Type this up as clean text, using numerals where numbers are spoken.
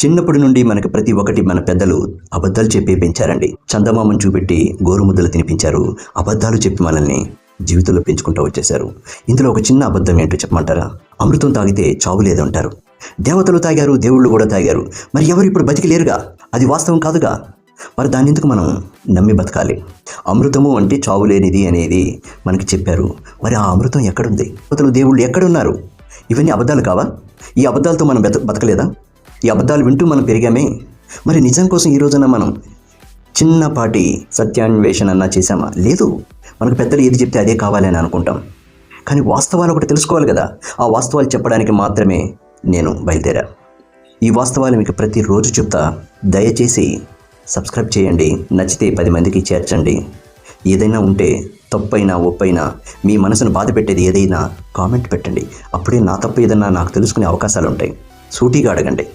చిన్నప్పటి నుండి మనకి ప్రతి ఒక్కటి మన పెద్దలు అబద్ధాలు చెప్పి పెంచారండి. చందమామను చూపెట్టి గోరుముద్దలు తినిపించారు. అబద్ధాలు చెప్పి మనల్ని జీవితంలో పెంచుకుంటూ వచ్చేశారు. ఇందులో ఒక చిన్న అబద్ధం ఏంటో చెప్పమంటారా? అమృతం తాగితే చావు లేదంటారు. దేవతలు తాగారు, దేవుళ్ళు కూడా తాగారు. మరి ఎవరు ఇప్పుడు బతికి లేరుగా? అది వాస్తవం కాదుగా. మరి దాన్ని ఎందుకు మనం నమ్మి బతకాలి? అమృతము అంటే చావు లేనిది అనేది మనకి చెప్పారు. మరి ఆ అమృతం ఎక్కడుంది? దేవతలు, దేవుళ్ళు ఎక్కడున్నారు? ఇవన్నీ అబద్ధాలు కావా? ఈ అబద్ధాలతో మనం బతకలేదా? ఈ అబద్ధాలు వింటూ మనం పెరిగామే. మరి నిజం కోసం ఈ రోజున మనం చిన్నపాటి సత్యాన్వేషణ అన్నా చేశామా? లేదు. మనకు పెద్దలు ఏది చెప్తే అదే కావాలి అని అనుకుంటాం. కానీ వాస్తవాలు ఒకటి తెలుసుకోవాలి కదా. ఆ వాస్తవాలు చెప్పడానికి మాత్రమే నేను బయలుదేరా. ఈ వాస్తవాలు మీకు ప్రతిరోజు చెప్తా. దయచేసి సబ్స్క్రైబ్ చేయండి. నచ్చితే 10 మందికి చేర్చండి. ఏదైనా ఉంటే తప్పైనా ఒప్పైనా మీ మనసును బాధ పెట్టేది ఏదైనా కామెంట్ పెట్టండి. అప్పుడే నా తప్పు ఏదన్నా నాకు తెలుసుకునే అవకాశాలు ఉంటాయి. సూటిగా అడగండి.